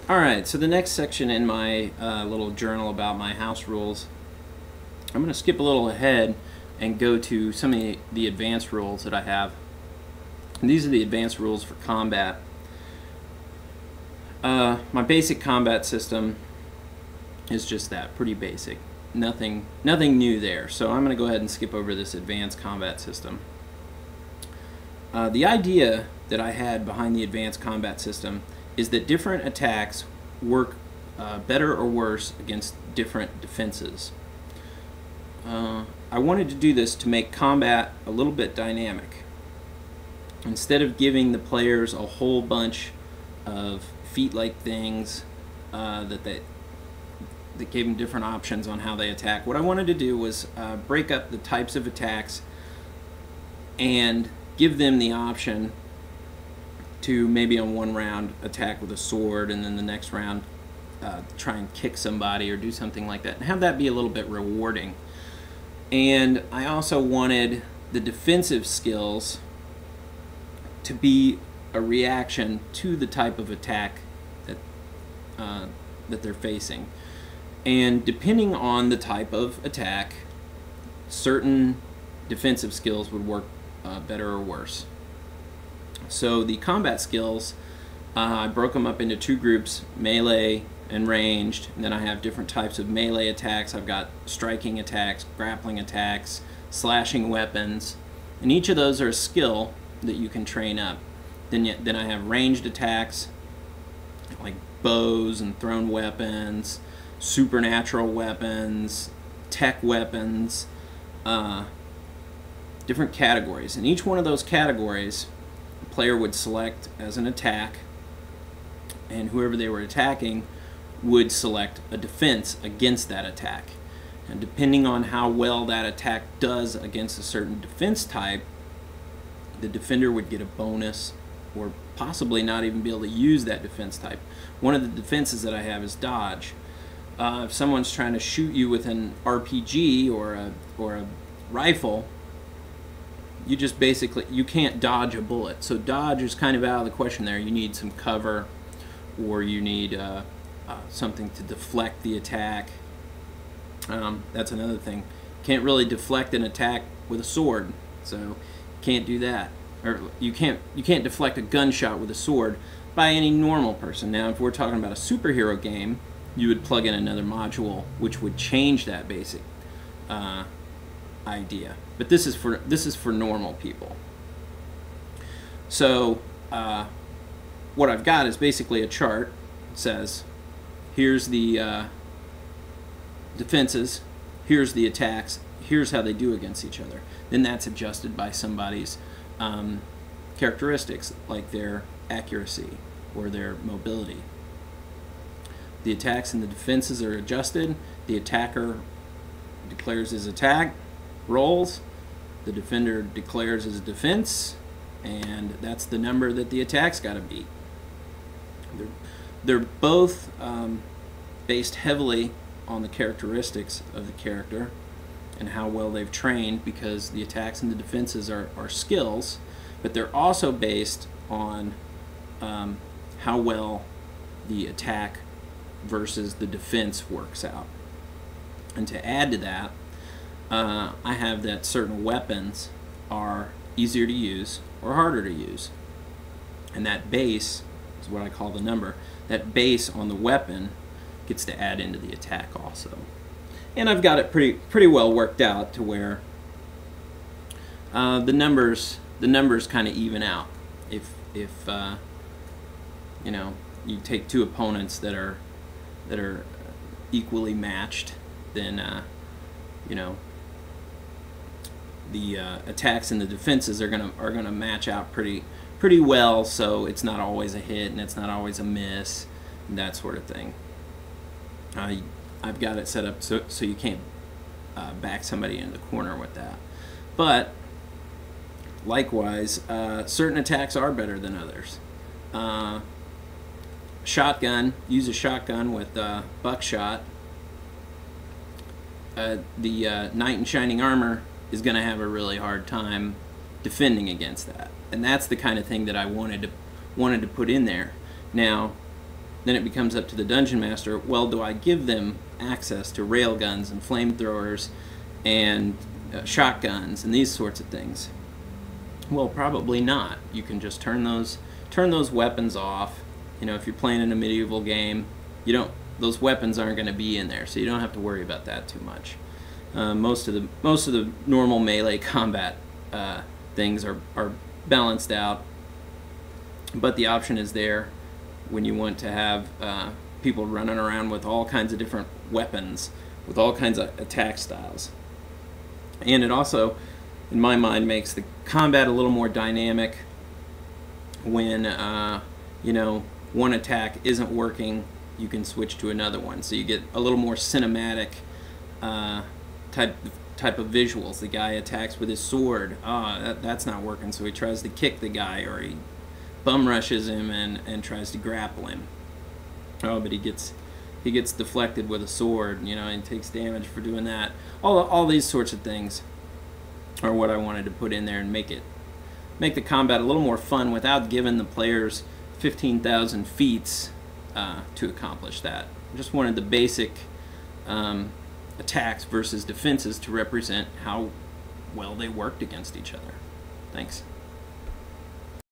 Alright, so the next section in my little journal about my house rules, I'm going to skip a little ahead and go to some of the advanced rules that I have. And these are the advanced rules for combat. My basic combat system is just that, pretty basic. Nothing new there. So I'm going to go ahead and skip over this advanced combat system. The idea that I had behind the advanced combat system is that different attacks work better or worse against different defenses. I wanted to do this to make combat a little bit dynamic. Instead of giving the players a whole bunch of feat-like things that gave them different options on how they attack, what I wanted to do was break up the types of attacks and give them the option to maybe on one round attack with a sword and then the next round try and kick somebody or do something like that, and have that be a little bit rewarding. And I also wanted the defensive skills to be a reaction to the type of attack that they're facing. And depending on the type of attack, certain defensive skills would work better or worse. So the combat skills, I broke them up into two groups, melee and ranged, and then I have different types of melee attacks. I've got striking attacks, grappling attacks, slashing weapons, and each of those are a skill that you can train up. Then I have ranged attacks, like bows and thrown weapons, supernatural weapons, tech weapons, different categories. And each one of those categories, the player would select as an attack, and whoever they were attacking would select a defense against that attack. And depending on how well that attack does against a certain defense type, the defender would get a bonus or possibly not even be able to use that defense type. One of the defenses that I have is dodge. If someone's trying to shoot you with an RPG or a rifle, you just basically, you can't dodge a bullet. So dodge is kind of out of the question there. You need some cover, or you need something to deflect the attack. That's another thing. Can't really deflect an attack with a sword, so can't do that. Or you can't deflect a gunshot with a sword by any normal person. Now, if we're talking about a superhero game, you would plug in another module which would change that basic idea. But this is for normal people. So what I've got is basically a chart. It says, here's the defenses, here's the attacks, here's how they do against each other. Then that's adjusted by somebody's characteristics, like their accuracy or their mobility. The attacks and the defenses are adjusted. The attacker declares his attack, rolls. The defender declares his defense, and that's the number that the attack's got to beat. They're both based heavily on the characteristics of the character and how well they've trained, because the attacks and the defenses are skills, but they're also based on how well the attack versus the defense works out. And to add to that, I have that certain weapons are easier to use or harder to use. And that base is what I call the number. That base on the weapon gets to add into the attack also. And I've got it pretty well worked out to where the numbers kind of even out. If you know, you take two opponents that are equally matched, then you know, the attacks and the defenses are gonna match out pretty well. So it's not always a hit and it's not always a miss, and that sort of thing. I've got it set up so you can't back somebody into the corner with that. But likewise, certain attacks are better than others. Shotgun, use a shotgun with buckshot. The knight in shining armor is going to have a really hard time defending against that, and that's the kind of thing that I wanted to put in there. Now, then it becomes up to the dungeon master. Well, do I give them access to railguns and flamethrowers and shotguns and these sorts of things? Well, probably not. You can just turn those weapons off. You know, if you're playing in a medieval game, those weapons aren't going to be in there, so you don't have to worry about that too much. Most of the normal melee combat things are balanced out, but the option is there when you want to have people running around with all kinds of different weapons, with all kinds of attack styles. And it also, in my mind, makes the combat a little more dynamic when one attack isn't working. You can switch to another one, so you get a little more cinematic type of visuals. The guy attacks with his sword. That's not working, so he tries to kick the guy, or he bum rushes him and tries to grapple him. But he gets deflected with a sword, and takes damage for doing that. All these sorts of things are what I wanted to put in there and make the combat a little more fun without giving the players 15,000 feats to accomplish that. I just wanted the basic attacks versus defenses to represent how well they worked against each other. Thanks.